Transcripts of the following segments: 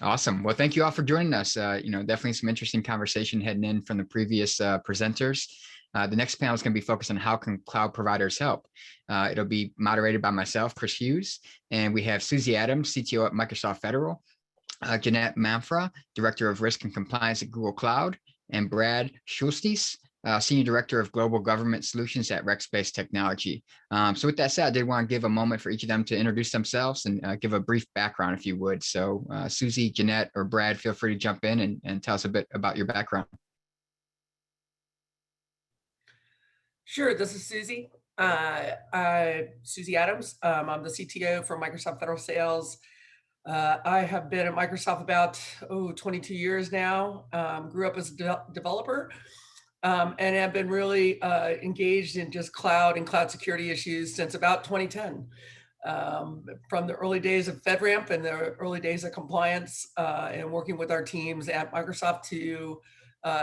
Awesome. Well, thank you all for joining us. Definitely some interesting conversation heading in from the previous presenters. The next panel is going to be focused on how can cloud providers help. It'll be moderated by myself, Chris Hughes, and we have Susie Adams, CTO at Microsoft Federal, Jeanette Manfra, Director of Risk and Compliance at Google Cloud, and Brad Schulteis, Senior Director of Global Government Solutions at Rackspace Technology. So with that said, I did want to give a moment for each of them to introduce themselves and give a brief background, if you would. So Susie, Jeanette, or Brad, feel free to jump in and tell us a bit about your background. Sure, this is Susie. Susie Adams. I'm the CTO for Microsoft Federal Sales. I have been at Microsoft about 22 years now. Grew up as a developer and have been really engaged in just cloud and cloud security issues since about 2010. From the early days of FedRAMP and the early days of compliance and working with our teams at Microsoft to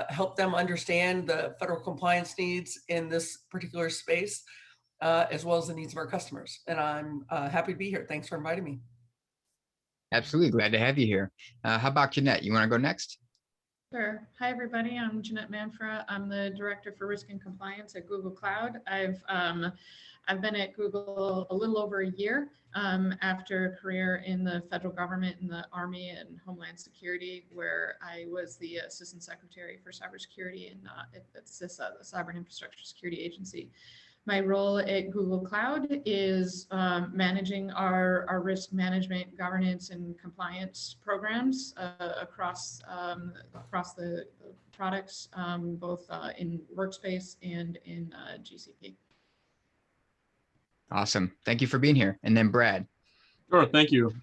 help them understand the federal compliance needs in this particular space, as well as the needs of our customers. And I'm happy to be here. Thanks for inviting me. Absolutely. Glad to have you here. How about Jeanette? You want to go next? Sure. Hi, everybody. I'm Jeanette Manfra. I'm the Director for Risk and Compliance at Google Cloud. I've been at Google a little over a year after a career in the federal government, in the Army and Homeland Security, where I was the Assistant Secretary for Cybersecurity at CISA, the Cyber and Infrastructure Security Agency. My role at Google Cloud is managing our risk management, governance, and compliance programs across the products, both in Workspace and in GCP. Awesome. Thank you for being here. And then Brad. Sure, thank you.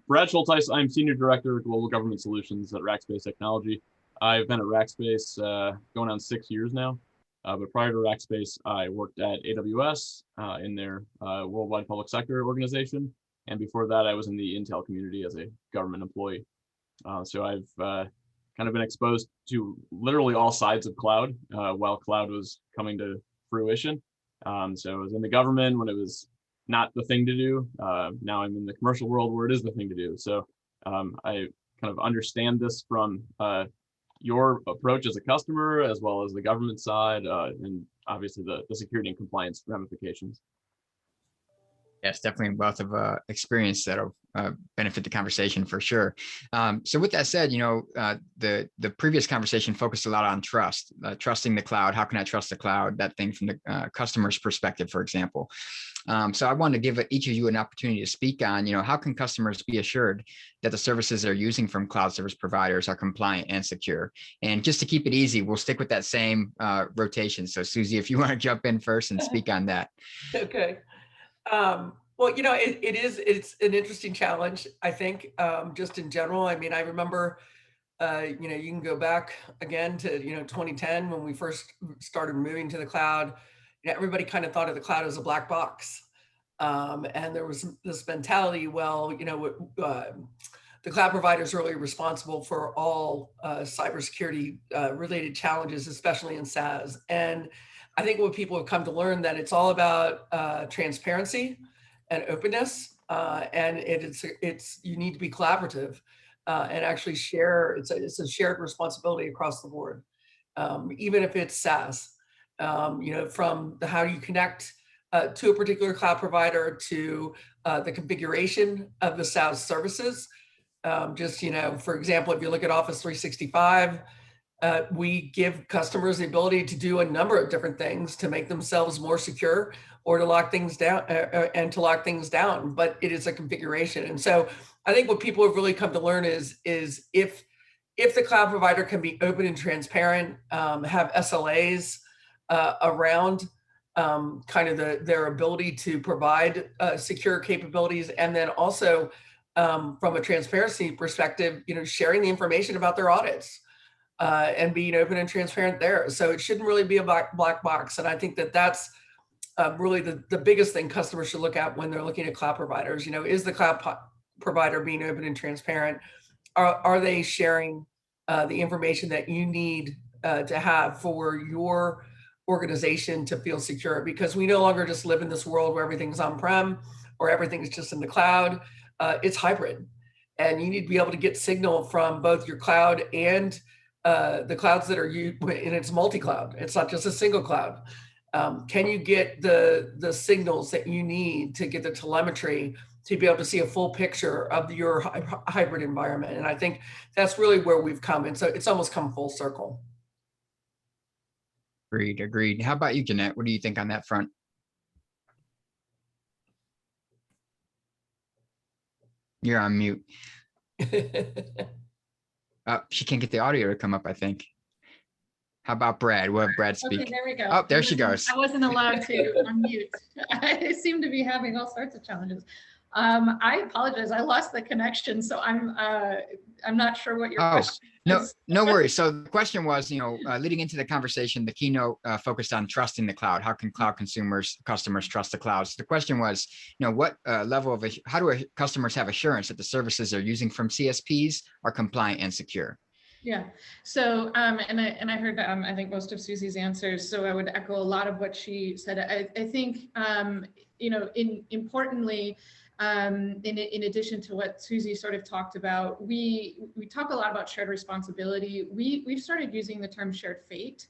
Brad Schulteis. I'm Senior Director of Global Government Solutions at Rackspace Technology. I've been at Rackspace going on 6 years now. But prior to Rackspace, I worked at AWS in their worldwide public sector organization. And before that, I was in the Intel community as a government employee. So I've kind of been exposed to literally all sides of cloud while cloud was coming to fruition. So I was in the government when it was not the thing to do. Now I'm in the commercial world where it is the thing to do. So I kind of understand this from your approach as a customer, as well as the government side, and obviously the security and compliance ramifications. Yes, definitely a wealth of experience that'll benefit the conversation for sure. So with that said, the previous conversation focused a lot on trust, trusting the cloud. How can I trust the cloud? That thing from the customer's perspective, for example. So I wanted to give each of you an opportunity to speak on, how can customers be assured that the services they're using from cloud service providers are compliant and secure? And just to keep it easy, we'll stick with that same rotation. So Susie, if you want to jump in first and speak on that. Okay. Well, it's an interesting challenge, I think, just in general. I mean, I remember, you can go back again to, 2010 when we first started moving to the cloud. Everybody kind of thought of the cloud as a black box. And there was this mentality, the cloud providers are really responsible for all cybersecurity related challenges, especially in SaaS. And I think what people have come to learn that it's all about transparency and openness, and you need to be collaborative and actually share. It's a shared responsibility across the board, even if it's SaaS. From how you connect to a particular cloud provider to the configuration of the SaaS services. For example, if you look at Office 365. We give customers the ability to do a number of different things to make themselves more secure or to lock things down but it is a configuration. And so I think what people have really come to learn is if the cloud provider can be open and transparent, have SLAs around kind of their ability to provide secure capabilities, and then also from a transparency perspective, sharing the information about their audits. And being open and transparent there. So it shouldn't really be a black box. And I think that's really the biggest thing customers should look at when they're looking at cloud providers. Is the cloud provider being open and transparent? Are they sharing the information that you need to have for your organization to feel secure? Because we no longer just live in this world where everything's on-prem or everything's just in the cloud. It's hybrid. and you need to be able to get signal from both your cloud and the clouds that are used, and it's multi-cloud. It's not just a single cloud. Can you get the signals that you need to get the telemetry to be able to see a full picture of your hybrid environment? And I think that's really where we've come. And so it's almost come full circle. Agreed. How about you, Jeanette? What do you think on that front? You're on mute. She can't get the audio to come up, I think. How about Brad? We'll have Brad speak. Okay, there we go. Oh, there she goes. I wasn't allowed to unmute. I seem to be having all sorts of challenges. I apologize. I lost the connection, so I'm not sure what your question is. No worries. So the question was, leading into the conversation, the keynote focused on trusting the cloud. How can cloud customers trust the cloud? So the question was, what level of how do customers have assurance that the services they're using from CSPs are compliant and secure? Yeah. So, and I heard, I think most of Susie's answers. So I would echo a lot of what she said. I think, importantly, in addition to what Susie sort of talked about, we talk a lot about shared responsibility. We've started using the term shared fate.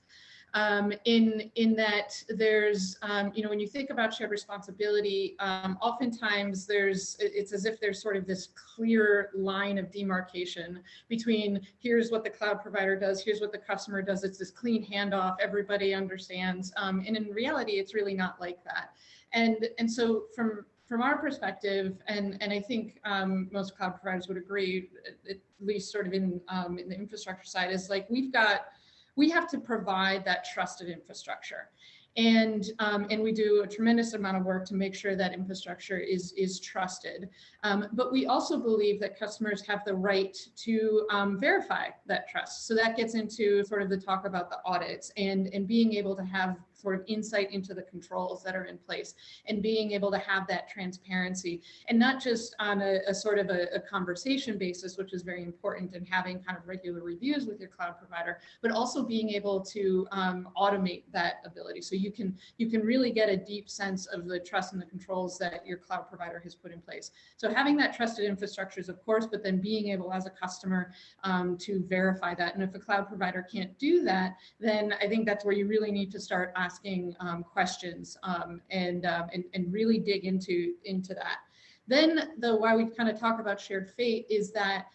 In that there's, when you think about shared responsibility, oftentimes it's as if there's sort of this clear line of demarcation between here's what the cloud provider does, here's what the customer does. It's this clean handoff, everybody understands. And in reality, it's really not like that. And so from our perspective, and I think most cloud providers would agree, at least sort of in the infrastructure side, is like we have to provide that trusted infrastructure. And we do a tremendous amount of work to make sure that infrastructure is trusted. But we also believe that customers have the right to verify that trust. So that gets into sort of the talk about the audits and being able to have sort of insight into the controls that are in place and being able to have that transparency, and not just on a sort of a conversation basis, which is very important, and having kind of regular reviews with your cloud provider, but also being able to automate that ability. So you can really get a deep sense of the trust and the controls that your cloud provider has put in place. So having that trusted infrastructure is of course, but then being able as a customer to verify that. And if a cloud provider can't do that, then I think that's where you really need to start asking questions and really dig into that. Then why we kind of talk about shared fate is that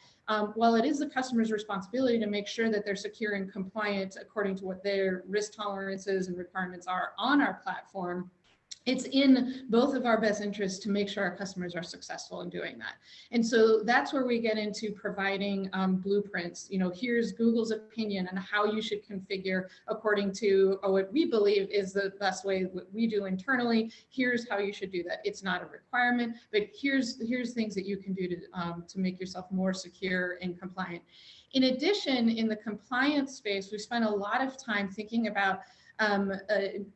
while it is the customer's responsibility to make sure that they're secure and compliant according to what their risk tolerances and requirements are on our platform, it's in both of our best interests to make sure our customers are successful in doing that. And so that's where we get into providing blueprints. Here's Google's opinion on how you should configure according to what we believe is the best way what we do internally. Here's how you should do that. It's not a requirement, but here's things that you can do to make yourself more secure and compliant. In addition, in the compliance space, we spent a lot of time thinking about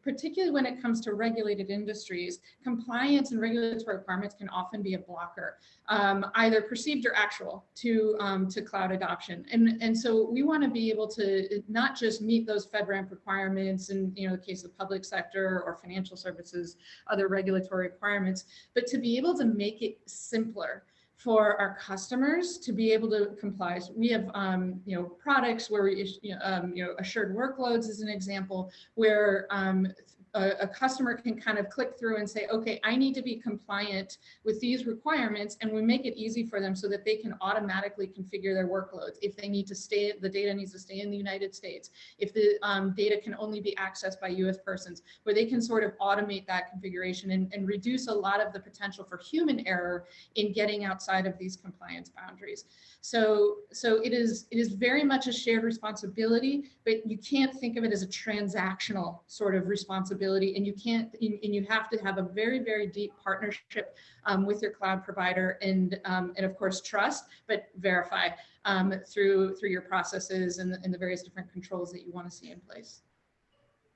particularly when it comes to regulated industries, compliance and regulatory requirements can often be a blocker, either perceived or actual to cloud adoption. And so we want to be able to not just meet those FedRAMP requirements in the case of public sector or financial services, other regulatory requirements, but to be able to make it simpler for our customers to be able to comply. So we have, products where we, assured workloads is an example where a customer can kind of click through and say, okay, I need to be compliant with these requirements, and we make it easy for them so that they can automatically configure their workloads. If they need to stay, the data needs to stay in the United States. If the data can only be accessed by US persons, where they can sort of automate that configuration and reduce a lot of the potential for human error in getting outside of these compliance boundaries. So it is very much a shared responsibility, but you can't think of it as a transactional sort of responsibility, and you have to have a very, very deep partnership with your cloud provider, and of course trust, but verify through your processes and the various different controls that you want to see in place.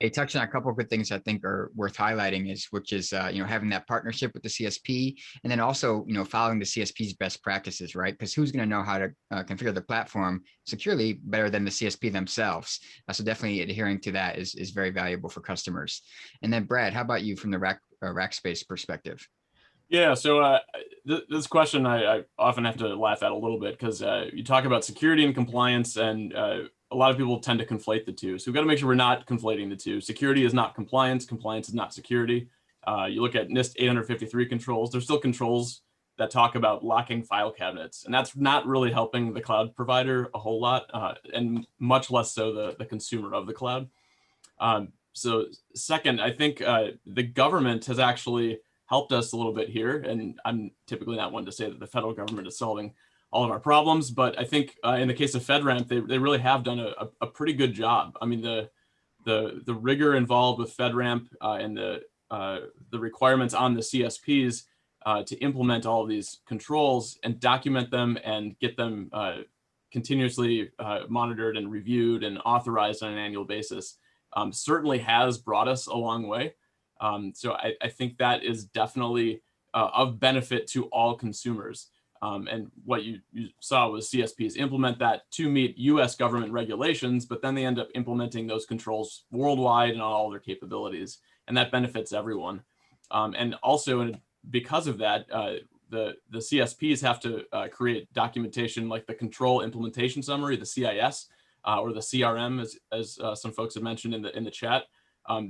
It touched on a couple of good things I think are worth highlighting, which is having that partnership with the CSP, and then also following the CSP's best practices, right? Because who's going to know how to configure the platform securely better than the CSP themselves? So definitely adhering to that is very valuable for customers. And then Brad, how about you from the Rackspace perspective? Yeah, so this question I often have to laugh at a little bit because you talk about security and compliance, and a lot of people tend to conflate the two. So we've got to make sure we're not conflating the two. Security is not compliance. Compliance is not security. You look at NIST 853 controls. There's still controls that talk about locking file cabinets, and that's not really helping the cloud provider a whole lot, and much less so the consumer of the cloud. So second, I think the government has actually helped us a little bit here. And I'm typically not one to say that the federal government is solving all of our problems, but I think in the case of FedRAMP, they really have done a pretty good job. I mean, the rigor involved with FedRAMP and the requirements on the CSPs to implement all of these controls and document them and get them continuously monitored and reviewed and authorized on an annual basis certainly has brought us a long way. So I think that is definitely of benefit to all consumers. And what you saw was CSPs implement that to meet US government regulations, but then they end up implementing those controls worldwide and all their capabilities. And that benefits everyone. And also, because of that, the CSPs have to create documentation like the Control Implementation Summary, the CIS, or the CRM, as some folks have mentioned in the chat.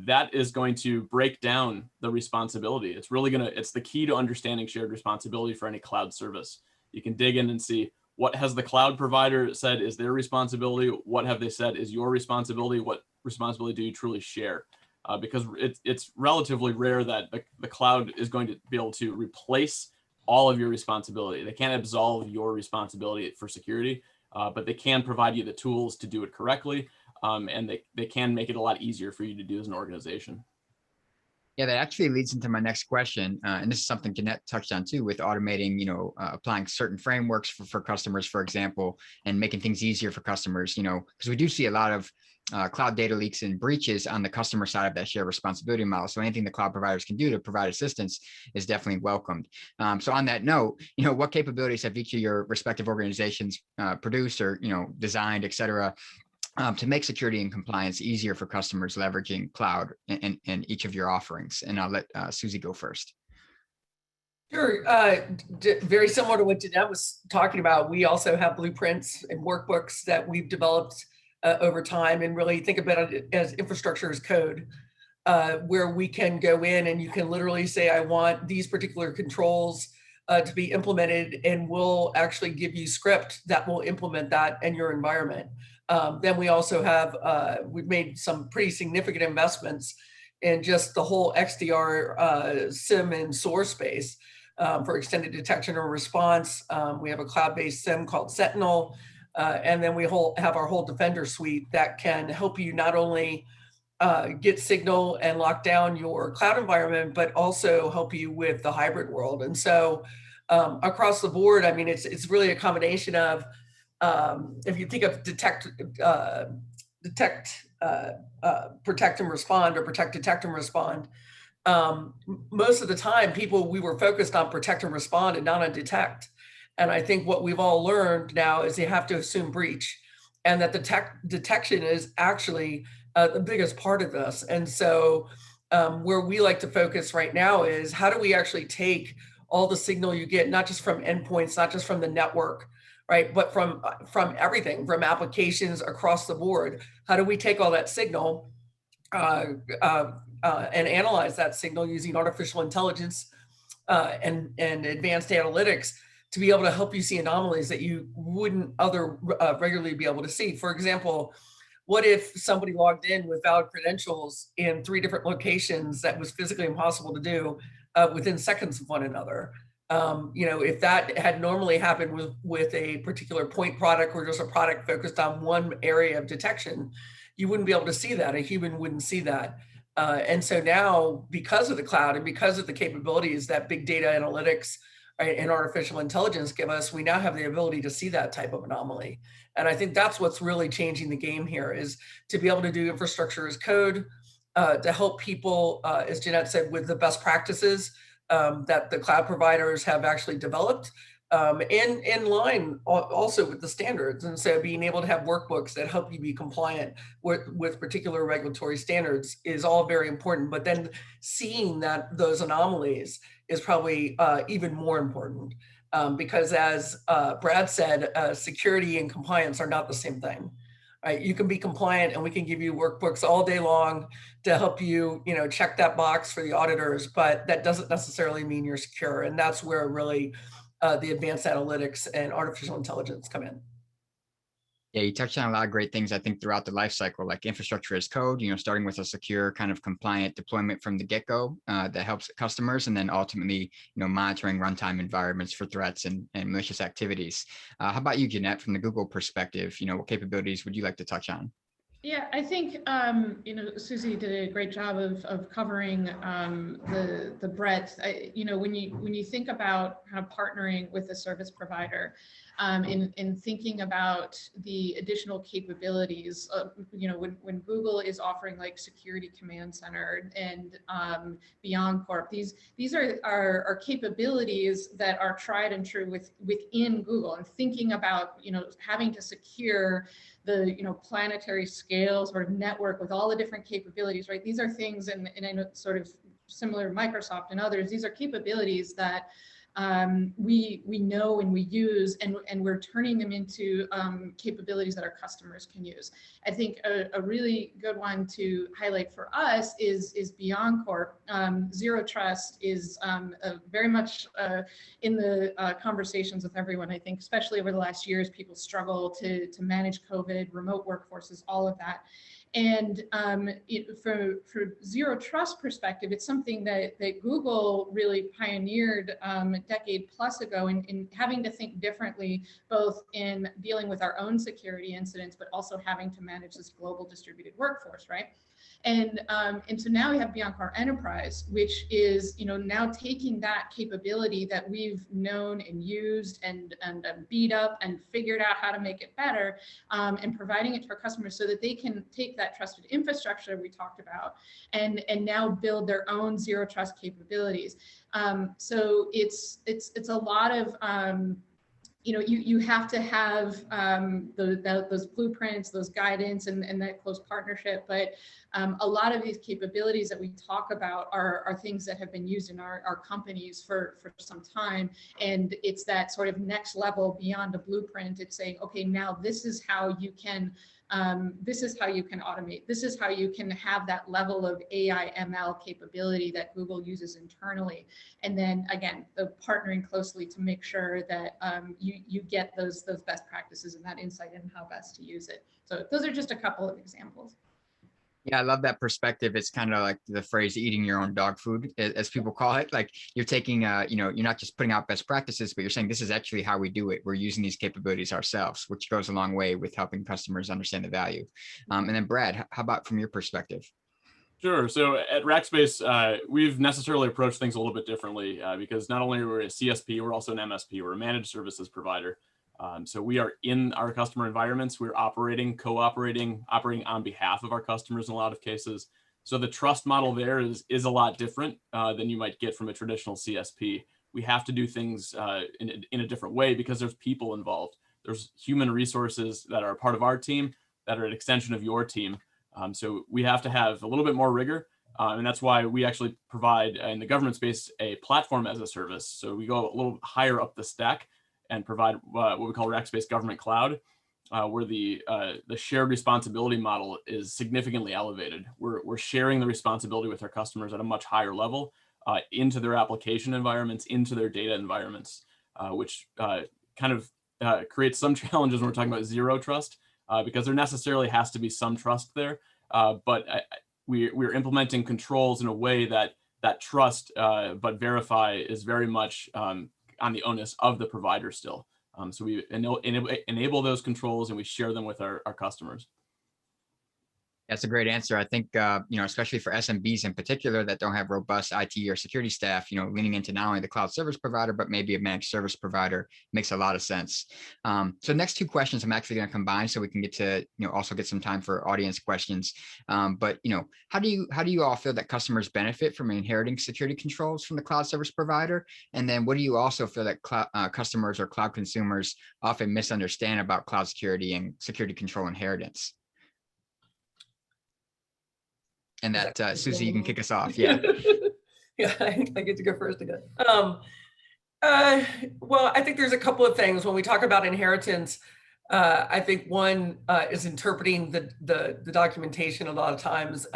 That is going to break down the responsibility. It's really it's the key to understanding shared responsibility for any cloud service. You can dig in and see what has the cloud provider said is their responsibility, what have they said is your responsibility, what responsibility do you truly share? Because it's relatively rare that the cloud is going to be able to replace all of your responsibility. They can't absolve your responsibility for security, but they can provide you the tools to do it correctly. And they can make it a lot easier for you to do as an organization. Yeah, that actually leads into my next question. And this is something Jeanette touched on too, with automating, applying certain frameworks for customers, for example, and making things easier for customers, because we do see a lot of cloud data leaks and breaches on the customer side of that shared responsibility model. So anything the cloud providers can do to provide assistance is definitely welcomed. So on that note, what capabilities have each of your respective organizations produced or, designed, et cetera, to make security and compliance easier for customers leveraging cloud in each of your offerings? And I'll let Susie go first. Sure. Very similar to what Jeanette was talking about, we also have blueprints and workbooks that we've developed over time, and really think about it as infrastructure as code, where we can go in and you can literally say, I want these particular controls to be implemented, and we'll actually give you script that will implement that in your environment. Then we also have, we've made some pretty significant investments in just the whole XDR SIM and SOAR space for extended detection and response. We have a cloud-based SIM called Sentinel. And then we have our whole Defender suite that can help you not only get signal and lock down your cloud environment, but also help you with the hybrid world. And so across the board, I mean, it's really a combination of, if you think of detect, protect and respond, or protect, detect and respond, most of the time we were focused on protect and respond and not on detect. And I think what we've all learned now is you have to assume breach, and that the detection is actually the biggest part of this. And so where we like to focus right now is how do we actually take all the signal you get, not just from endpoints, not just from the network, right, but from everything, from applications across the board. How do we take all that signal and analyze that signal using artificial intelligence and advanced analytics to be able to help you see anomalies that you wouldn't regularly be able to see? For example, what if somebody logged in with valid credentials in 3 different locations that was physically impossible to do within seconds of one another? If that had normally happened with a particular point product or just a product focused on one area of detection, you wouldn't be able to see that. A human wouldn't see that. And so now, because of the cloud and because of the capabilities that big data analytics, right, and artificial intelligence give us, we now have the ability to see that type of anomaly. And I think that's what's really changing the game here, is to be able to do infrastructure as code, to help people, as Jeanette said, with the best practices that the cloud providers have actually developed, and in line also with the standards. And so being able to have workbooks that help you be compliant with particular regulatory standards is all very important. But then seeing that those anomalies is probably even more important, because as Brad said, security and compliance are not the same thing. Right? You can be compliant and we can give you workbooks all day long to help you, check that box for the auditors, but that doesn't necessarily mean you're secure. And that's where really the advanced analytics and artificial intelligence come in. Yeah, you touched on a lot of great things, I think, throughout the life cycle, like infrastructure as code, starting with a secure kind of compliant deployment from the get-go that helps customers, and then ultimately, monitoring runtime environments for threats and malicious activities. How about you, Jeanette, from the Google perspective, what capabilities would you like to touch on? Yeah, I think Susie did a great job of covering the breadth. When you think about kind of partnering with a service provider, in thinking about the additional capabilities, when Google is offering like Security Command Center and Beyond Corp, these are capabilities that are tried and true within Google, and thinking about having to secure the planetary scale sort of network with all the different capabilities, right? These are things, and I know sort of similar to Microsoft and others, these are capabilities that we know and we use, and we're turning them into capabilities that our customers can use. I think a really good one to highlight for us is Beyond Corp. Zero Trust is very much in the conversations with everyone. I think especially over the last years, people struggle to manage COVID, remote workforces, all of that. And for Zero Trust perspective, it's something that Google really pioneered a decade plus ago in having to think differently, both in dealing with our own security incidents, but also having to manage this global distributed workforce, right? And so now we have Beyond Corp Enterprise, which is now taking that capability that we've known and used and beat up and figured out how to make it better, and providing it to our customers so that they can take that trusted infrastructure we talked about and now build their own zero trust capabilities. So it's a lot of you have to have those blueprints, those guidance, and that close partnership. But a lot of these capabilities that we talk about are things that have been used in our companies for some time. And it's that sort of next level beyond a blueprint. It's saying, okay, now this is how you can automate. This is how you can have that level of AI ML capability that Google uses internally. And then again, the partnering closely to make sure that you get those best practices and that insight in how best to use it. So those are just a couple of examples. Yeah, I love that perspective. It's kind of like the phrase eating your own dog food, as people call it. Like you're taking, you're not just putting out best practices, but you're saying this is actually how we do it. We're using these capabilities ourselves, which goes a long way with helping customers understand the value. And then Brad, how about from your perspective? Sure. So at Rackspace, we've necessarily approached things a little bit differently because not only are we a CSP, we're also an MSP. We're a managed services provider. So we are in our customer environments. We're operating, operating on behalf of our customers in a lot of cases. So the trust model there is a lot different than you might get from a traditional CSP. We have to do things in a different way because there's people involved. There's human resources that are a part of our team that are an extension of your team. So we have to have a little bit more rigor. And that's why we actually provide in the government space a platform as a service. So we go a little higher up the stack and provide what we call Rackspace Government Cloud, where the shared responsibility model is significantly elevated. We're sharing the responsibility with our customers at a much higher level into their application environments, into their data environments, which kind of creates some challenges when we're talking about zero trust, because there necessarily has to be some trust there. But we're implementing controls in a way that trust but verify is very much on the onus of the provider still. So we enable those controls and we share them with our customers. That's a great answer. I think, especially for SMBs in particular that don't have robust IT or security staff, leaning into not only the cloud service provider, but maybe a managed service provider makes a lot of sense. So next two questions I'm actually going to combine so we can get to, also get some time for audience questions. But how do you all feel that customers benefit from inheriting security controls from the cloud service provider? And then what do you also feel that customers or cloud consumers often misunderstand about cloud security and security control inheritance? And that Susie, you can kick us off. Yeah. Yeah, I get to go first again. Well, I think there's a couple of things when we talk about inheritance. I think one is interpreting the documentation. A lot of times,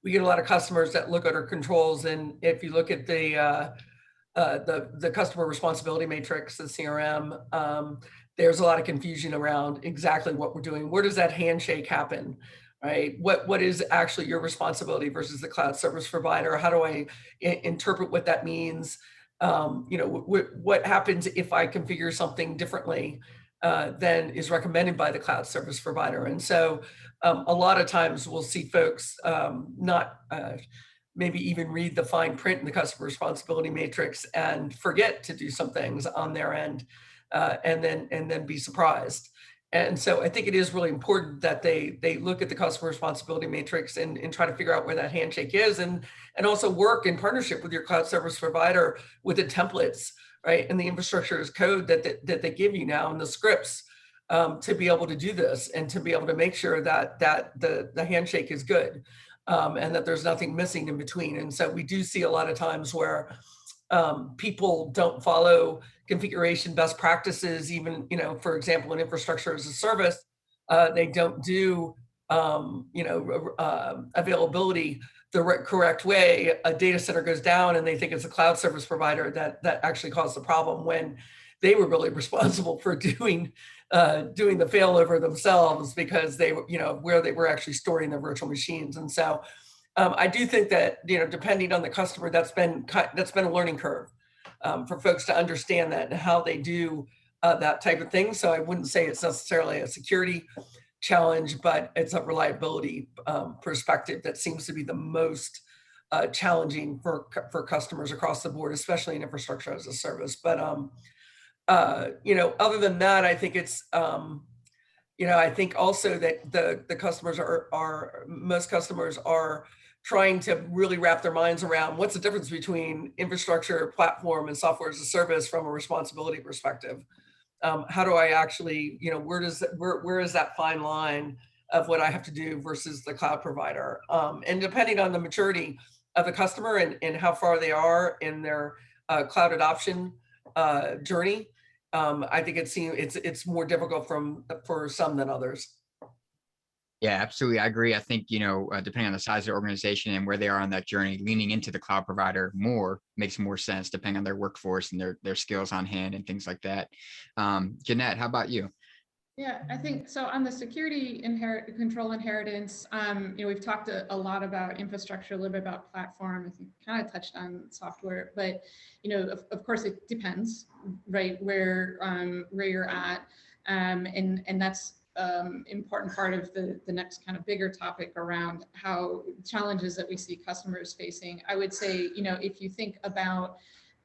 we get a lot of customers that look at our controls, and if you look at the customer responsibility matrix, the CRM, there's a lot of confusion around exactly what we're doing. Where does that handshake happen? Right? What is actually your responsibility versus the cloud service provider? How do I interpret what that means? What happens if I configure something differently than is recommended by the cloud service provider? And so a lot of times we'll see folks not maybe even read the fine print in the customer responsibility matrix and forget to do some things on their end and then be surprised. And so I think it is really important that they look at the customer responsibility matrix and try to figure out where that handshake is, and also work in partnership with your cloud service provider with the templates, right, and the infrastructure as code that they give you now and the scripts to be able to do this and to be able to make sure that the handshake is good and that there's nothing missing in between. And so we do see a lot of times where people don't follow configuration best practices, even, for example, in infrastructure as a service, they don't do, availability the correct way. A data center goes down and they think it's a cloud service provider that actually caused the problem when they were really responsible for doing the failover themselves because they were, where they were actually storing their virtual machines. And so I do think that, depending on the customer, that's been a learning curve for folks to understand that and how they do that type of thing. So I wouldn't say it's necessarily a security challenge, but it's a reliability perspective that seems to be the most challenging for customers across the board, especially in infrastructure as a service. But other than that, I think it's I think also that the customers most customers are trying to really wrap their minds around what's the difference between infrastructure, platform, and software as a service from a responsibility perspective. How do I actually, where is that fine line of what I have to do versus the cloud provider? And depending on the maturity of the customer and how far they are in their cloud adoption journey, I think it's more difficult for some than others. Yeah, absolutely. I agree. I think, depending on the size of the organization and where they are on that journey, leaning into the cloud provider more makes more sense depending on their workforce and their skills on hand and things like that. Jeanette, how about you? Yeah, I think so. On the security control inheritance, we've talked a lot about infrastructure, a little bit about platform. I think kind of touched on software, but of course it depends, right, where you're at, and that's important part of the next kind of bigger topic around how challenges that we see customers facing. I would say, if you think about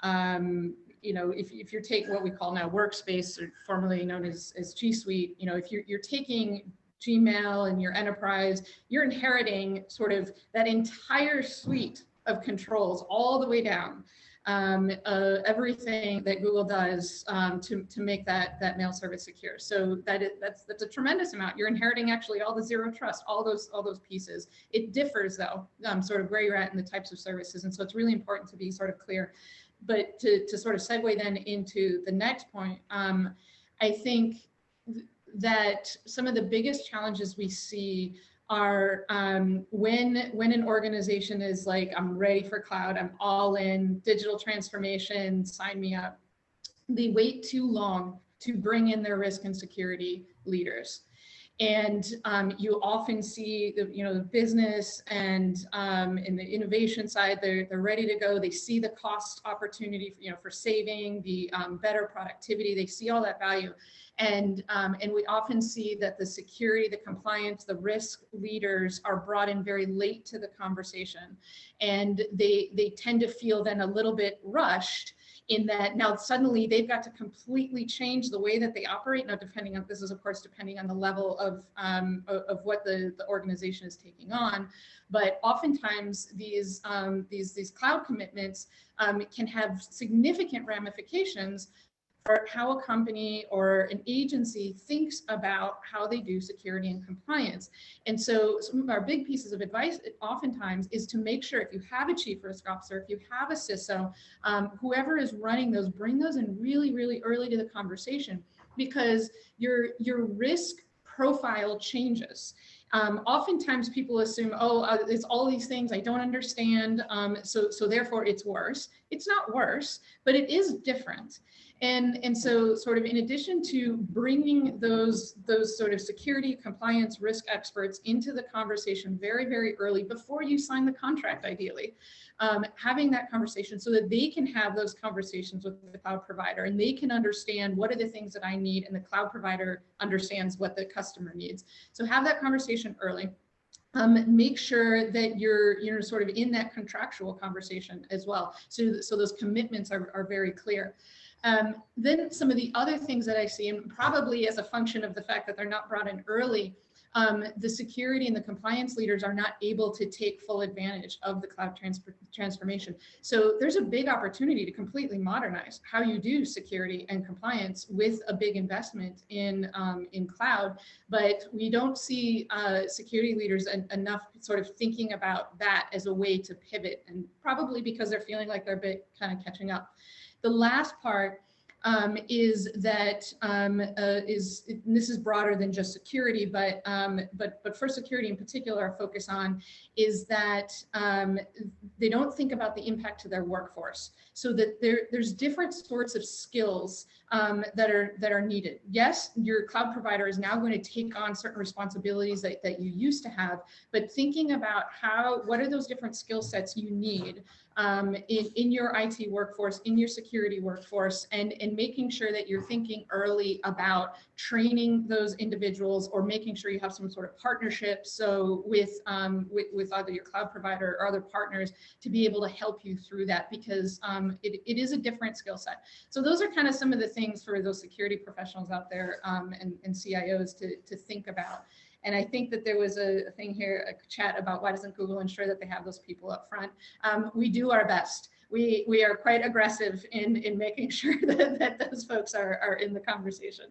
if you take what we call now Workspace, or formerly known as G Suite, if you're taking Gmail and your enterprise, you're inheriting sort of that entire suite of controls all the way down, everything that Google does to make that mail service secure. So that's a tremendous amount. You're inheriting actually all the zero trust, all those pieces. It differs though, sort of where you're at in the types of services, and so it's really important to be sort of clear. But to sort of segue then into the next point, I think that some of the biggest challenges we see are when an organization is like, I'm ready for cloud, I'm all in, digital transformation, sign me up. They wait too long to bring in their risk and security leaders. And you often see the business and in the innovation side, they're ready to go. They see the cost opportunity for saving, the better productivity. They see all that value. And we often see that the security, the compliance, the risk leaders are brought in very late to the conversation. And they tend to feel then a little bit rushed in that now suddenly they've got to completely change the way that they operate. Now, depending on, this is of course depending on the level of what the organization is taking on, but oftentimes these cloud commitments can have significant ramifications for how a company or an agency thinks about how they do security and compliance. And so some of our big pieces of advice oftentimes is to make sure if you have a chief risk officer, if you have a CISO, whoever is running those, bring those in really, really early to the conversation, because your risk profile changes. Oftentimes people assume, it's all these things I don't understand, so therefore it's worse. It's not worse, but it is different. And so sort of in addition to bringing those sort of security, compliance, risk experts into the conversation very, very early before you sign the contract, ideally, having that conversation so that they can have those conversations with the cloud provider and they can understand what are the things that I need, and the cloud provider understands what the customer needs. So have that conversation early. Make sure that you're sort of in that contractual conversation as well. So those commitments are very clear. Then some of the other things that I see, and probably as a function of the fact that they're not brought in early, the security and the compliance leaders are not able to take full advantage of the cloud transformation. So there's a big opportunity to completely modernize how you do security and compliance with a big investment in cloud, but we don't see security leaders enough sort of thinking about that as a way to pivot, and probably because they're feeling like they're a bit kind of catching up. The last part is that and this is broader than just security, but for security in particular, our focus on is that they don't think about the impact to their workforce. So that there's different sorts of skills that are needed. Yes, your cloud provider is now going to take on certain responsibilities that you used to have, but thinking about what are those different skill sets you need in your IT workforce, in your security workforce, and making sure that you're thinking early about training those individuals, or making sure you have some sort of partnership. So with either your cloud provider or other partners to be able to help you through that, because it is a different skill set. So those are kind of some of the things for those security professionals out there and CIOs to think about. And I think that there was a thing here, a chat about why doesn't Google ensure that they have those people up front? We do our best. We are quite aggressive in making sure that those folks are in the conversation.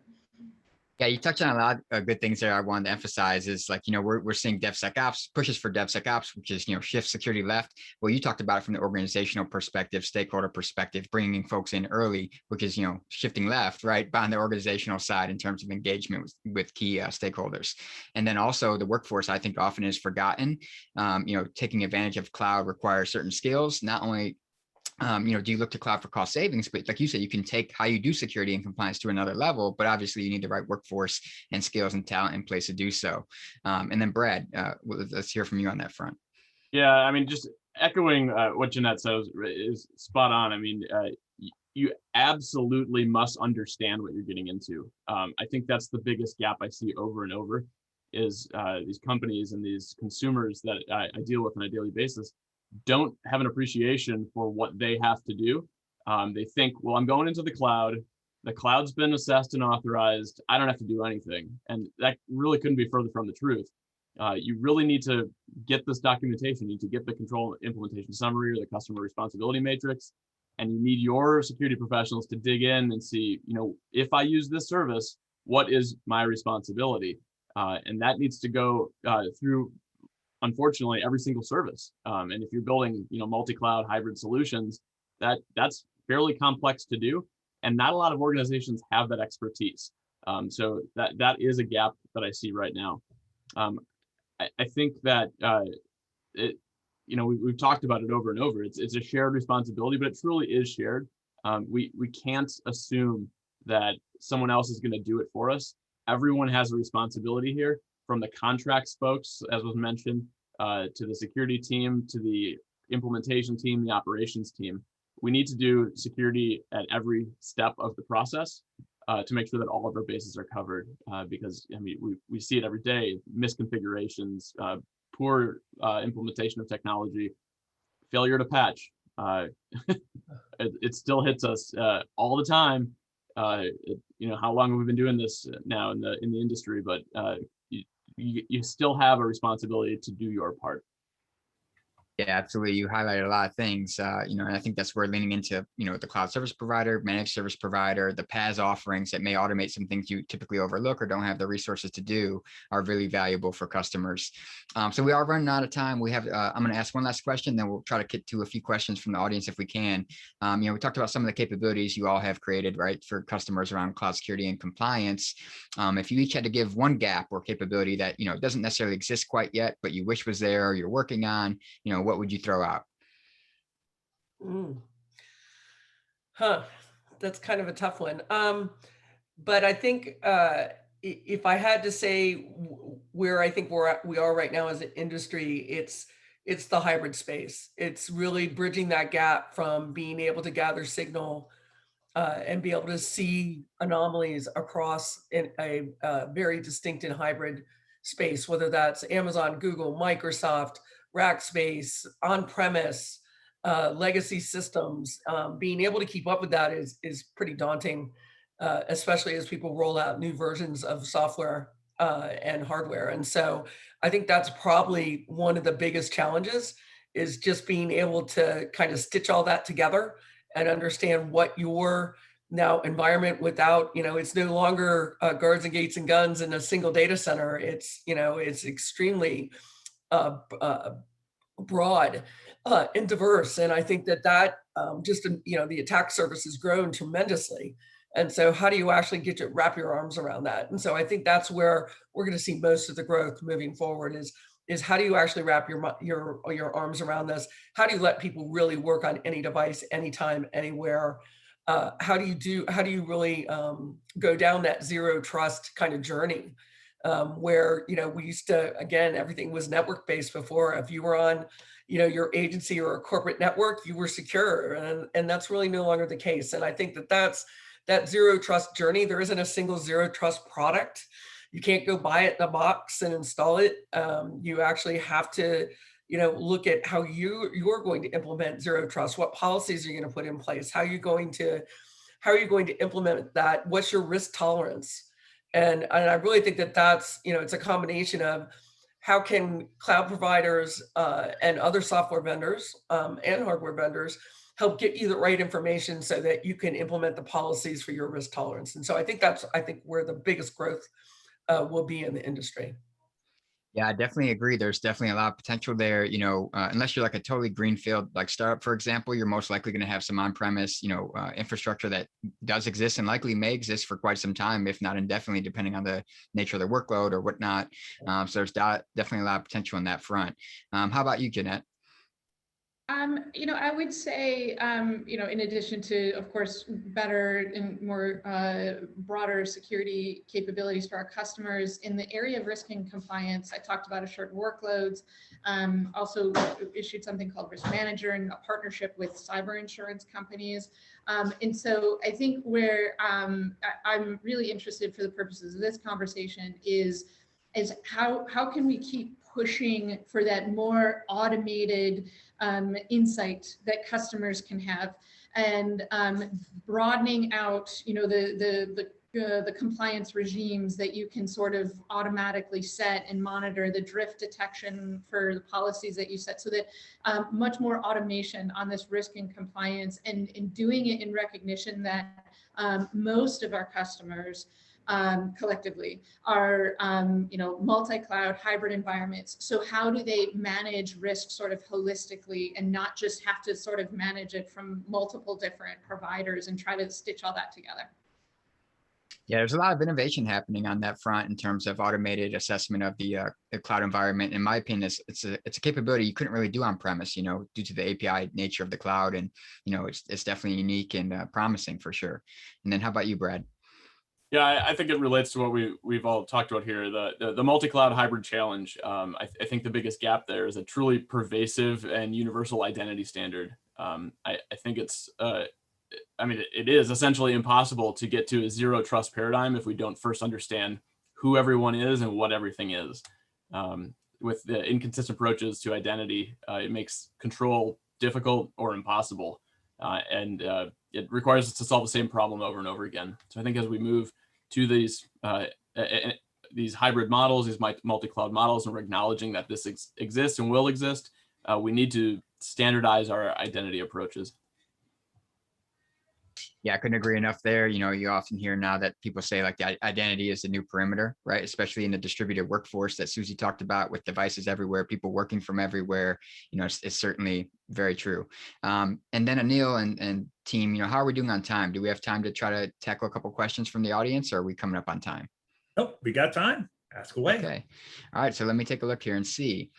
Yeah, you touched on a lot of good things there. I wanted to emphasize is like, we're seeing DevSecOps pushes for DevSecOps, which is, shift security left. Well, you talked about it from the organizational perspective, stakeholder perspective, bringing folks in early, which is, shifting left, right, on the organizational side in terms of engagement with key stakeholders. And then also the workforce, I think often is forgotten. Taking advantage of cloud requires certain skills, not only do you look to cloud for cost savings? But like you said, you can take how you do security and compliance to another level, but obviously you need the right workforce and skills and talent in place to do so. And then Brad, let's hear from you on that front. Yeah, I mean, just echoing what Jeanette says is spot on. I mean, you absolutely must understand what you're getting into. I think that's the biggest gap I see over and over is these companies and these consumers that I deal with on a daily basis don't have an appreciation for what they have to do. They think, well, I'm going into the cloud. The cloud's been assessed and authorized. I don't have to do anything. And that really couldn't be further from the truth. You really need to get this documentation. You need to get the control implementation summary or the customer responsibility matrix. And you need your security professionals to dig in and see, if I use this service, what is my responsibility? And that needs to go through, unfortunately, every single service. And if you're building, multi-cloud hybrid solutions, that's fairly complex to do. And not a lot of organizations have that expertise. So that is a gap that I see right now. I think that, we've talked about it over and over. It's a shared responsibility, but it truly is shared. We can't assume that someone else is going to do it for us. everyone has a responsibility here, from the contracts folks, as was mentioned, to the security team, to the implementation team, the operations team. We need to do security at every step of the process to make sure that all of our bases are covered, because I mean, we see it every day: misconfigurations, poor implementation of technology, failure to patch. It still hits us all the time. How long have we been doing this now in the industry? But you still have a responsibility to do your part. Yeah, absolutely. You highlighted a lot of things, and I think that's where leaning into, the cloud service provider, managed service provider, the PaaS offerings that may automate some things you typically overlook or don't have the resources to do are really valuable for customers. So we are running out of time. We have, I'm going to ask one last question, then we'll try to get to a few questions from the audience if we can. We talked about some of the capabilities you all have created, right, for customers around cloud security and compliance. If you each had to give one gap or capability that, doesn't necessarily exist quite yet, but you wish was there or you're working on, what would you throw out? That's kind of a tough one. But I think if I had to say where I think we are right now as an industry, it's the hybrid space. It's really bridging that gap from being able to gather signal and be able to see anomalies across in a very distinct and hybrid space, whether that's Amazon, Google, Microsoft, Rackspace, on-premise, legacy systems. Being able to keep up with that is pretty daunting, especially as people roll out new versions of software and hardware. And so I think that's probably one of the biggest challenges, is just being able to kind of stitch all that together and understand what your now environment without, it's no longer guards and gates and guns in a single data center. It's, it's extremely broad and diverse. And I think that the attack surface has grown tremendously. And so how do you actually get to wrap your arms around that? And so I think that's where we're going to see most of the growth moving forward is how do you actually wrap your arms around this? How do you let people really work on any device, anytime, anywhere? How do you really go down that zero trust kind of journey? Where, we used to, again, everything was network based before. If you were on, your agency or a corporate network, you were secure. And that's really no longer the case. And I think that's that zero trust journey. There isn't a single zero trust product. You can't go buy it in a box and install it. You actually have to, look at how you're going to implement zero trust. What policies are you going to put in place? How are you going to implement that? What's your risk tolerance? And I really think that's, it's a combination of how can cloud providers and other software vendors and hardware vendors help get you the right information so that you can implement the policies for your risk tolerance. And so I think where the biggest growth will be in the industry. Yeah, I definitely agree. There's definitely a lot of potential there. Unless you're like a totally greenfield, like startup, for example, you're most likely going to have some on-premise, infrastructure that does exist and likely may exist for quite some time, if not indefinitely, depending on the nature of the workload or whatnot. So there's definitely a lot of potential on that front. How about you, Jeanette? I would say, in addition to, of course, better and more broader security capabilities for our customers in the area of risk and compliance, I talked about assured workloads, also issued something called Risk Manager in a partnership with cyber insurance companies. And so I think where I'm really interested for the purposes of this conversation is how can we keep pushing for that more automated insight that customers can have, and broadening out, the compliance regimes that you can sort of automatically set and monitor the drift detection for the policies that you set, so that much more automation on this risk and compliance, and doing it in recognition that most of our customers collectively are, multi-cloud hybrid environments. So how do they manage risk sort of holistically and not just have to sort of manage it from multiple different providers and try to stitch all that together? Yeah, there's a lot of innovation happening on that front in terms of automated assessment of the cloud environment. In my opinion, it's a capability you couldn't really do on premise, due to the API nature of the cloud, and it's definitely unique and promising for sure. And then how about you, Brad? Yeah, I think it relates to what we've all talked about here, the multi-cloud hybrid challenge. I think the biggest gap there is a truly pervasive and universal identity standard. I think it's, I mean, it is essentially impossible to get to a zero trust paradigm if we don't first understand who everyone is and what everything is. With the inconsistent approaches to identity, it makes control difficult or impossible. And it requires us to solve the same problem over and over again. So I think as we move to these hybrid models, these multi-cloud models, and we're acknowledging that this exists and will exist, we need to standardize our identity approaches. Yeah, I couldn't agree enough there. You know, you often hear now that people say like the identity is the new perimeter, right? Especially in the distributed workforce that Susie talked about, with devices everywhere, people working from everywhere. You know, it's certainly very true. And then Anil and team, you know, how are we doing on time? Do we have time to try to tackle a couple questions from the audience, or are we coming up on time? Nope, we got time. Ask away. Okay. All right. So let me take a look here and see.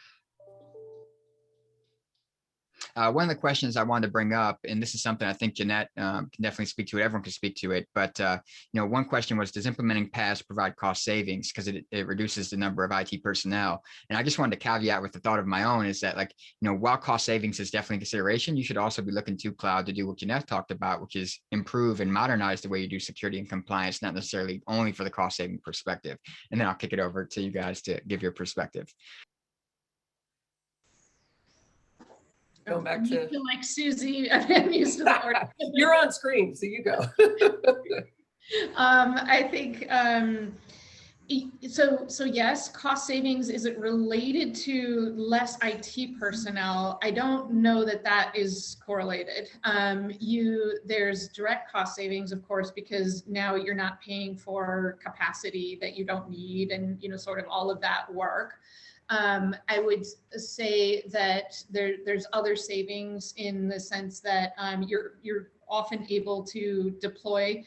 One of the questions I wanted to bring up, and this is something I think Jeanette can definitely speak to it, everyone can speak to it, but you know, one question was, does implementing PaaS provide cost savings? Because it reduces the number of IT personnel. And I just wanted to caveat with the thought of my own is that, like, you know, while cost savings is definitely a consideration, you should also be looking to cloud to do what Jeanette talked about, which is improve and modernize the way you do security and compliance, not necessarily only for the cost saving perspective. And then I'll kick it over to you guys to give your perspective. Going back to like Susie, I'm used to the order. You're on screen, so you go. I think so yes, cost savings. Is it related to less IT personnel? I don't know that that is correlated. There's direct cost savings, of course, because now you're not paying for capacity that you don't need, and, you know, sort of all of that work. I would say that there's other savings in the sense that you're often able to deploy,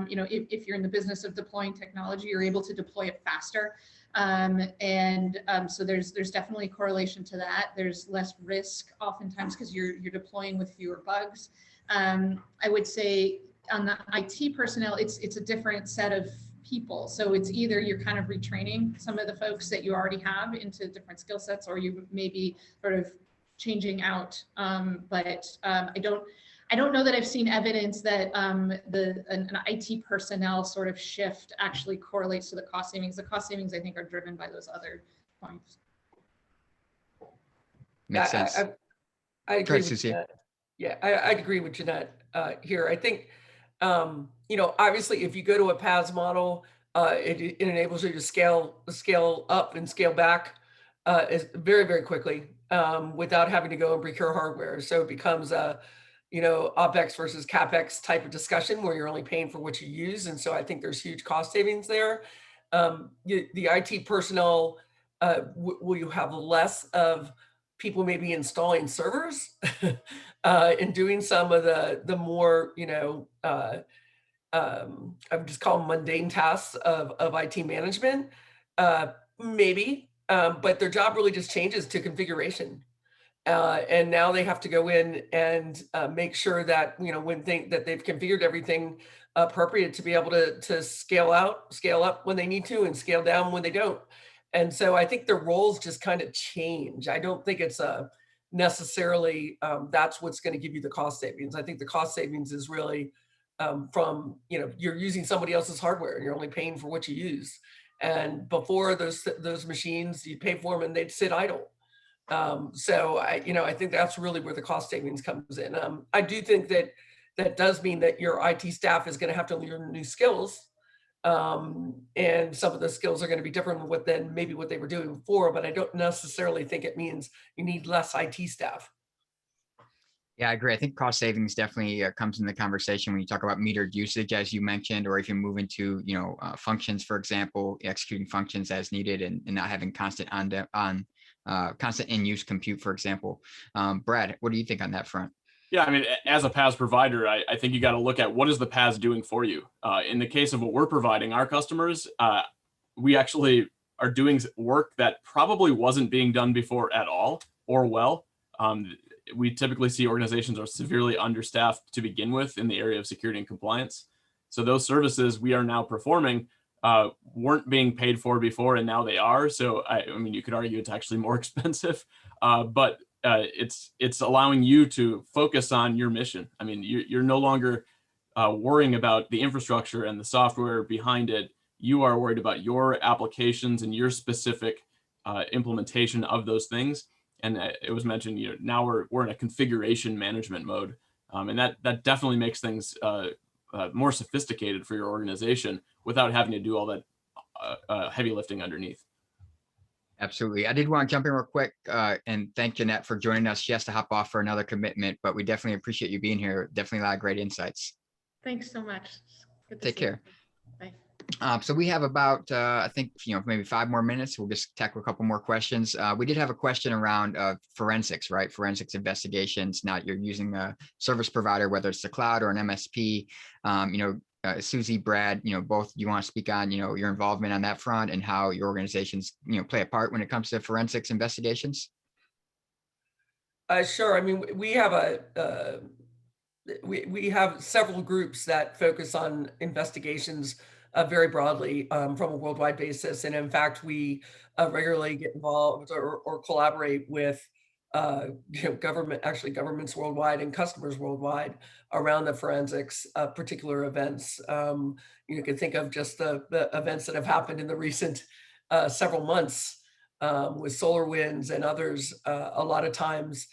you know, if you're in the business of deploying technology, you're able to deploy it faster. So there's definitely correlation to that. There's less risk oftentimes because you're deploying with fewer bugs. I would say on the IT personnel, it's a different set of people. So it's either you're kind of retraining some of the folks that you already have into different skill sets, or you may be sort of changing out. But I don't know that I've seen evidence that an IT personnel sort of shift actually correlates to the cost savings. The cost savings, I think, are driven by those other points. Makes sense. I agree with Susie. Jeanette. Yeah, I agree with Jeanette here. I think, you know, obviously, if you go to a PaaS model, it enables you to scale up and scale back very, very quickly without having to go and procure hardware. So it becomes a, you know, OpEx versus CapEx type of discussion where you're only paying for what you use. And so I think there's huge cost savings there. The IT personnel, will you have less of people maybe installing servers and doing some of the more, you know, I would just call them mundane tasks of IT management, maybe, but their job really just changes to configuration. And now they have to go in and make sure that, you know, that they've configured everything appropriate to be able to scale up when they need to, and scale down when they don't. And so I think their roles just kind of change. I don't think it's necessarily that's what's going to give you the cost savings. I think the cost savings is really from, you know, you're using somebody else's hardware and you're only paying for what you use. And before those machines, you pay for them and they'd sit idle. So I think that's really where the cost savings comes in. I do think that does mean that your IT staff is going to have to learn new skills. And some of the skills are going to be different than maybe what they were doing before, but I don't necessarily think it means you need less IT staff. Yeah, I agree. I think cost savings definitely comes in the conversation when you talk about metered usage, as you mentioned, or if you move into, you know, functions, for example, executing functions as needed and not having constant constant in-use compute, for example. Brad, what do you think on that front? Yeah, I mean, as a PaaS provider, I think you got to look at what is the PaaS doing for you. In the case of what we're providing our customers, we actually are doing work that probably wasn't being done before at all or well. We typically see organizations are severely understaffed to begin with in the area of security and compliance. So those services we are now performing weren't being paid for before, and now they are. So I mean, you could argue it's actually more expensive, but it's allowing you to focus on your mission. I mean, you're no longer worrying about the infrastructure and the software behind it. You are worried about your applications and your specific implementation of those things. And it was mentioned, now we're in a configuration management mode, and that definitely makes things more sophisticated for your organization without having to do all that heavy lifting underneath. Absolutely. I did want to jump in real quick and thank Jeanette for joining us. She has to hop off for another commitment, but we definitely appreciate you being here. Definitely a lot of great insights. Thanks so much. Good to Take see you. care. Bye. So we have about, I think, maybe 5 more minutes. We'll just tackle a couple more questions. We did have a question around forensics, right? Forensics investigations. Now you're using a service provider, whether it's the cloud or an MSP. Susie, Brad, both, you want to speak on, your involvement on that front and how your organizations, play a part when it comes to forensics investigations? Sure. I mean, we have we have several groups that focus on investigations very broadly from a worldwide basis. And in fact, we regularly get involved or collaborate with governments worldwide and customers worldwide around the forensics of particular events. You can think of just the events that have happened in the recent several months with SolarWinds and others. A lot of times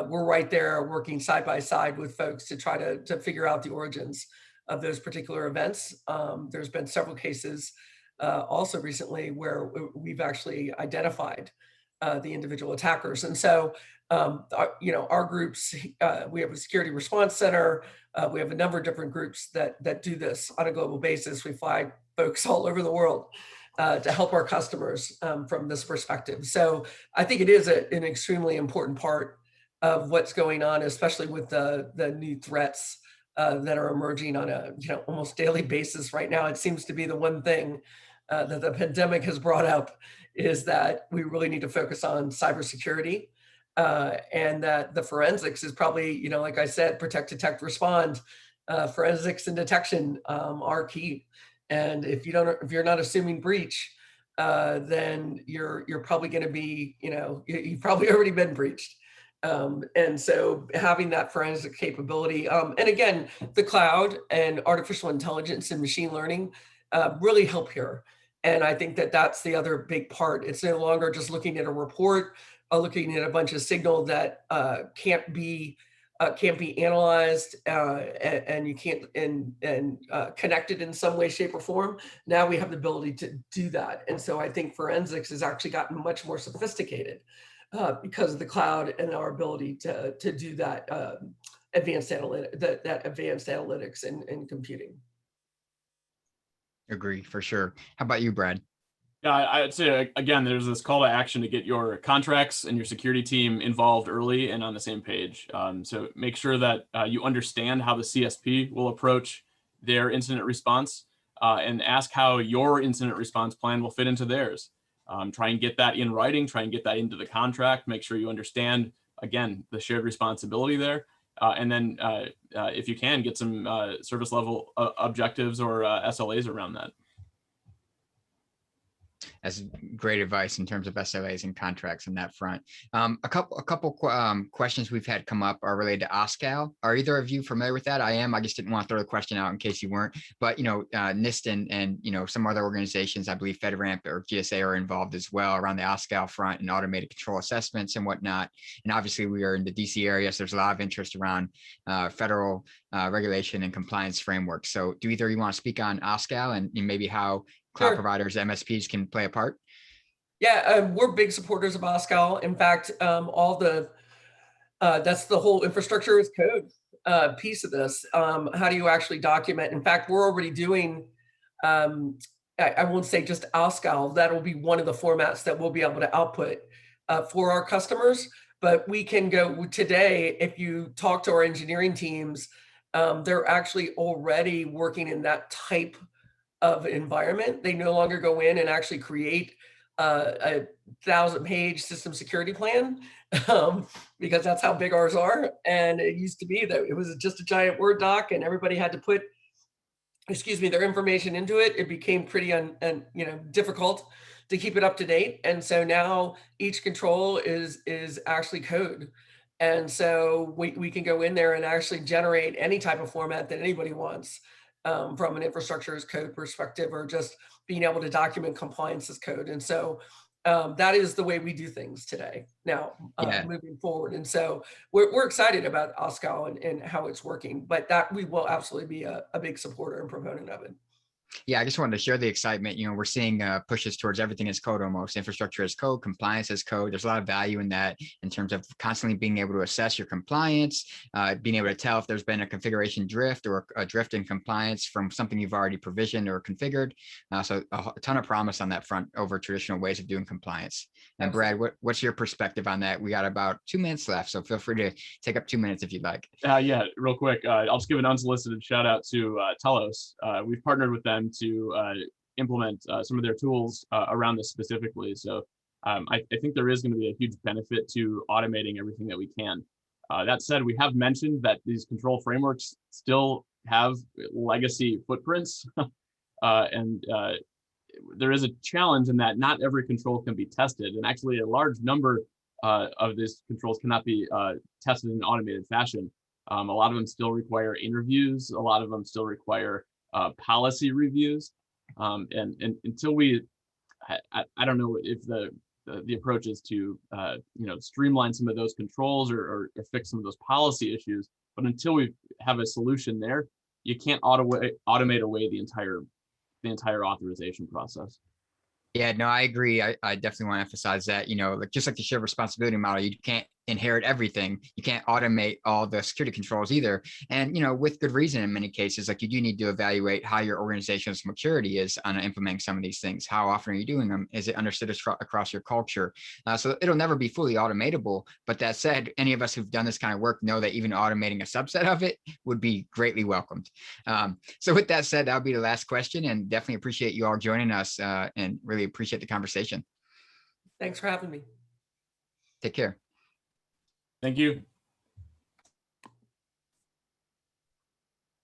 we're right there working side by side with folks to try to figure out the origins of those particular events. There's been several cases also recently where we've actually identified the individual attackers. And so, our groups, we have a security response center. We have a number of different groups that do this on a global basis. We fly folks all over the world to help our customers from this perspective. So I think it is an extremely important part of what's going on, especially with the new threats that are emerging on a almost daily basis right now. It seems to be the one thing that the pandemic has brought up is that we really need to focus on cybersecurity, and that the forensics is probably, like I said, protect, detect, respond. Forensics and detection are key. And if you're not assuming breach, then you're probably going to be, you've probably already been breached. And so having that forensic capability, and again, the cloud and artificial intelligence and machine learning really help here. And I think that's the other big part. It's no longer just looking at a report, looking at a bunch of signal that can't be analyzed and you can't and connected in some way, shape, or form. Now we have the ability to do that. And so I think forensics has actually gotten much more sophisticated because of the cloud and our ability to do that advanced analytics and computing. Agree, for sure. How about you, Brad? Yeah, I'd say, again, there's this call to action to get your contracts and your security team involved early and on the same page. So make sure that you understand how the CSP will approach their incident response and ask how your incident response plan will fit into theirs. Try and get that in writing, try and get that into the contract, make sure you understand, again, the shared responsibility there. And then if you can, get some service level objectives or SLAs around that. That's great advice in terms of SLAs and contracts on that front. A couple questions we've had come up are related to OSCAL. Are either of you familiar with that? I am. I just didn't want to throw the question out in case you weren't. But NIST and some other organizations, I believe FedRAMP or GSA are involved as well around the OSCAL front and automated control assessments and whatnot. And obviously we are in the DC area, so there's a lot of interest around federal regulation and compliance frameworks. So do either of you want to speak on OSCAL and maybe how cloud providers, MSPs can play a part? Yeah, we're big supporters of OSCAL. In fact, that's the whole infrastructure as code piece of this. How do you actually document? In fact, we're already doing, I won't say just OSCAL, that will be one of the formats that we'll be able to output for our customers. But we can go today, if you talk to our engineering teams, they're actually already working in that type of environment. They no longer go in and actually create a 1,000-page system security plan because that's how big ours are. And it used to be that it was just a giant Word doc and everybody had to put their information into it, it became pretty difficult to keep it up to date. And so now each control is actually code. And so we can go in there and actually generate any type of format that anybody wants, from an infrastructure as code perspective, or just being able to document compliance as code. And so that is the way we do things today now, moving forward. And so we're excited about OSCAL and how it's working, but that we will absolutely be a big supporter and proponent of it. Yeah, I just wanted to share the excitement. We're seeing pushes towards everything as code, almost infrastructure as code, compliance as code. There's a lot of value in that, in terms of constantly being able to assess your compliance, being able to tell if there's been a configuration drift or a drift in compliance from something you've already provisioned or configured. So a ton of promise on that front over traditional ways of doing compliance. And Brad, what's your perspective on that? We got about 2 minutes left, so feel free to take up 2 minutes if you'd like. Yeah, real quick. I'll just give an unsolicited shout out to Telos. We've partnered with them to implement some of their tools around this specifically. So I think there is going to be a huge benefit to automating everything that we can. That said, we have mentioned that these control frameworks still have legacy footprints, and there is a challenge in that not every control can be tested, and actually a large number of these controls cannot be tested in an automated fashion. A lot of them still require interviews. A lot of them still require policy reviews. And until we, I don't know if the approach is to streamline some of those controls or fix some of those policy issues. But until we have a solution there, you can't automate away the entire authorization process. Yeah, no, I agree. I definitely want to emphasize that, just like the shared responsibility model, you can't inherit everything. You can't automate all the security controls either. And, with good reason in many cases, like you do need to evaluate how your organization's maturity is on implementing some of these things. How often are you doing them? Is it understood across your culture? So it'll never be fully automatable. But that said, any of us who've done this kind of work know that even automating a subset of it would be greatly welcomed. So with that said, that'll be the last question, and definitely appreciate you all joining us and really appreciate the conversation. Thanks for having me. Take care. Thank you.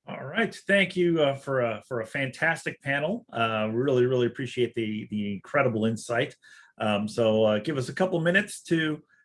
All right, thank you for a fantastic panel. Really appreciate the incredible insight. So give us a couple minutes to